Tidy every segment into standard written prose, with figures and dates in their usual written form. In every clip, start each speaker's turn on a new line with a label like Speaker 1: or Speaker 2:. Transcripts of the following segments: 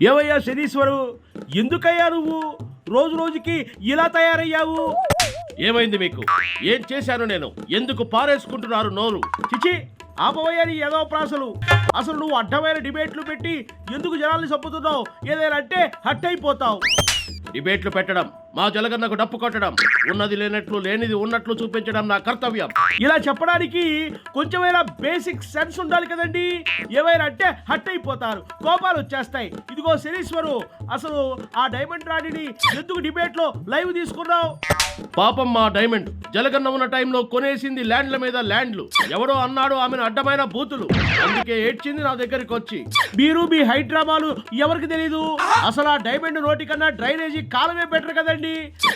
Speaker 1: ఏవయ్యా శనీశ్వరు, ఎందుకయ్యా నువ్వు రోజు రోజుకి ఇలా తయారయ్యావు?
Speaker 2: ఏమైంది మీకు? ఏం చేశాను నేను? ఎందుకు పారేసుకుంటున్నారు నోరు?
Speaker 1: చిచి, ఆపవయ్యా నీ ఏదో ప్రాసలు. అసలు నువ్వు అడ్డమైన డిబేట్లు పెట్టి ఎందుకు జనాల్ని చంపుతున్నావు? ఏదైనా అంటే హట్ అయిపోతావు.
Speaker 2: డిబేట్లు పెట్టడం, మా జలగన్నకు డప్పు కొట్టడం, ఉన్నది లేనట్లు లేనిది ఉన్నట్లు చూపించడం నా కర్తవ్యం.
Speaker 1: ఇలా చెప్పడానికి కొంచెమైనా బేసిక్ సెన్స్ ఉండాలి కదండి. ఏమైనా అంటే హట్ అయిపోతారు, కోపాలు వచ్చేస్తాయి. ఇదిగో శనీశ్వరు, అసలు ఆ డైమండ్ రాణిని ఎందుకు డిబేట్ లో లైవ్ తీసుకున్నావు?
Speaker 2: పాపం మా డైమండ్ జలగన్న ఉన్న టైంలో కొనేసింది ల్యాండ్ల మీద ల్యాండ్లు. ఎవడో అన్నాడు ఆమెను అడ్డమైన బూతులు, అందుకే ఏడ్చింది నా దగ్గరికి వచ్చి.
Speaker 1: మీరు మీ హైడ్రామాలు ఎవరికి తెలీదు. అసలు ఆ డైమండ్ నోటి కన్నా డ్రైనేజీ కాలమే బెటర్ కదండి.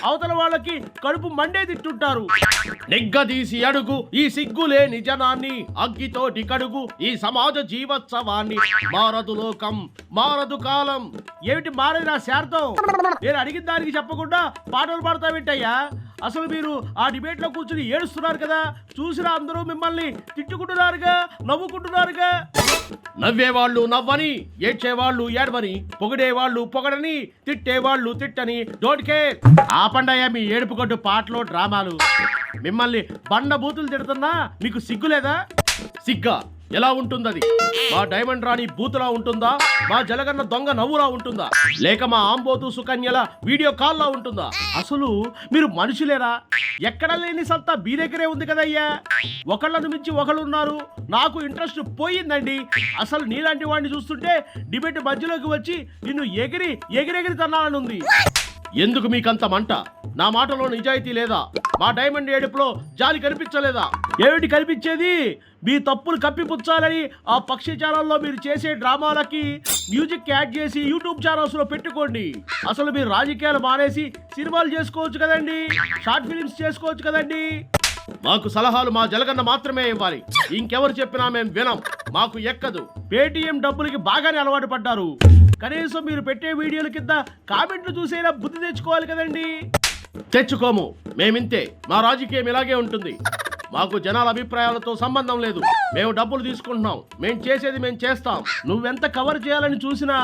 Speaker 1: అవతల వాళ్ళకి కడుపు మండే తిట్టుంటారు.
Speaker 2: నిగ్గదీసి అడుగు ఈ సిగ్గులేని జనాన్ని, అగ్గితోటి కడుగు ఈ సమాజ జీవోత్సవాన్ని. మారదు లోకం, మారదు కాలం.
Speaker 1: ఏమిటి మారేది నా శార్థం? నేను అడిగిన దానికి చెప్పకుండా పాటలు పాడతావేంటయ్యా? అసలు మీరు ఆ డిబేట్ లో కూర్చుని ఏడుస్తున్నారు కదా, చూసిన అందరూ మిమ్మల్ని తిట్టుకుంటున్నారుగా, నవ్వుకుంటున్నారుగా.
Speaker 2: నవ్వేవాళ్ళు నవ్వని, ఏడ్చేవాళ్ళు ఏడవని, పొగిడేవాళ్ళు పొగడని, తిట్టేవాళ్ళు తిట్టని. Don't care.
Speaker 1: ఆపండయ్యా మీ ఏడుపు గడ్డు పాటలు డ్రామాలు. మిమ్మల్ని బండ బూతులు తిడుతున్నా మీకు సిగ్గులేదా?
Speaker 2: సిగ్గా ఎలా ఉంటుందది? మా డైమండ్ రాణి బూతులా ఉంటుందా? మా జలగన్న దొంగ నవ్వులా ఉంటుందా? లేక మా ఆంబోతు సుకన్యల వీడియో కాల్లా ఉంటుందా?
Speaker 1: అసలు మీరు మనుషులేరా? ఎక్కడ లేని సత్తా మీ దగ్గరే ఉంది కదయ్యా. ఒకళ్ళను మించి ఒకళ్ళు ఉన్నారు. నాకు ఇంట్రెస్ట్ పోయిందండి. అసలు నీలాంటి వాడిని చూస్తుంటే డిబేట్ మధ్యలోకి వచ్చి నిన్ను ఎగిరెగిరి తన్నాలని ఉంది.
Speaker 2: ఎందుకు మీకంత మంట? నా మాటలో నిజాయితీ లేదా? మా డైమండ్ ఏడుపులో జాలి కనిపించలేదా?
Speaker 1: ఏమిటి కనిపించేది? మీ తప్పులు కప్పిపుచ్చాలని ఆ పక్షి ఛానల్లో మీరు చేసే డ్రామాలకి మ్యూజిక్ యాడ్ చేసి యూట్యూబ్ ఛానల్స్ లో పెట్టుకోండి. అసలు మీరు రాజకీయాలు మానేసి సినిమాలు చేసుకోవచ్చు కదండి, షార్ట్ ఫిలిమ్స్ చేసుకోవచ్చు కదండి.
Speaker 2: మాకు సలహాలు మా జలగన్న మాత్రమే ఇవ్వాలి. ఇంకెవరు చెప్పినా మేము వినం, మాకు ఎక్కదు.
Speaker 1: పేటీఎం డబ్బులకి బాగానే అలవాటు పడ్డారు. కనీసం మీరు పెట్టే వీడియోల కింద కామెంట్లు చూసేలా బుద్ధి తెచ్చుకోవాలి కదండి.
Speaker 2: తెచ్చుకోము, మేమింతే. మా రాజకీయం ఇలాగే ఉంటుంది. మాకు జనాల అభిప్రాయాలతో సంబంధం లేదు. మేము డబ్బులు తీసుకుంటున్నాం, మేము చేసేది మేము చేస్తాం.
Speaker 1: నువ్వెంత కవర్ చేయాలని చూసినా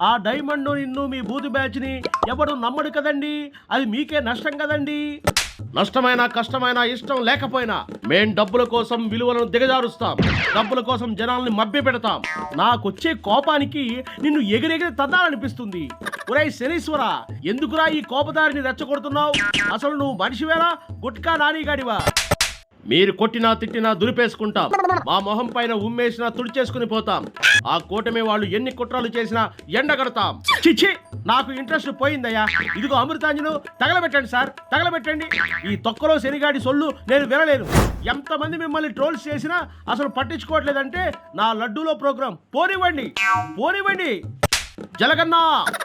Speaker 1: ఆ డైమండ్ నిన్ను మీ బూతు బ్యాచ్ ని ఎవడు నమ్మడు కదండి. అది మీకే నష్టం కదండి.
Speaker 2: నష్టమైనా కష్టమైనా ఇష్టం లేకపోయినా మేం డబ్బుల కోసం విలువలను దిగజారుస్తాం. డబ్బుల కోసం జనాల్ని మభ్య పెడతాం.
Speaker 1: నాకొచ్చే కోపానికి నిన్ను ఎగిరెగిరి తద్దాలనిపిస్తుంది. ఒరేయ్ శనీశ్వర, ఎందుకురా ఈ కోపదారిని రెచ్చగొడుతున్నావు? అసలు నువ్వు మనిషివేనా, గుట్కా నానిగాడివా?
Speaker 2: మీరు కొట్టినా తిట్టినా దులిపేసుకుంటాం. మా మొహం పైన ఉమ్మేసినా తుడిచేసుకుని పోతాం. ఆ కూటమి వాళ్ళు ఎన్ని కుట్రలు చేసినా ఎండగడతాం.
Speaker 1: చిచ్చి, నాకు ఇంట్రెస్ట్ పోయిందయ్యా. ఇదిగో అమృతాంజను, తగలబెట్టండి సార్, తగలబెట్టండి. ఈ తొక్కలో శనిగాడి సొల్లు నేను వినలేను. ఎంతమంది మిమ్మల్ని ట్రోల్స్ చేసినా అసలు పట్టించుకోవట్లేదంటే నా లడ్డూలో ప్రోగ్రాం పోనివ్వండి. జలగన్నా.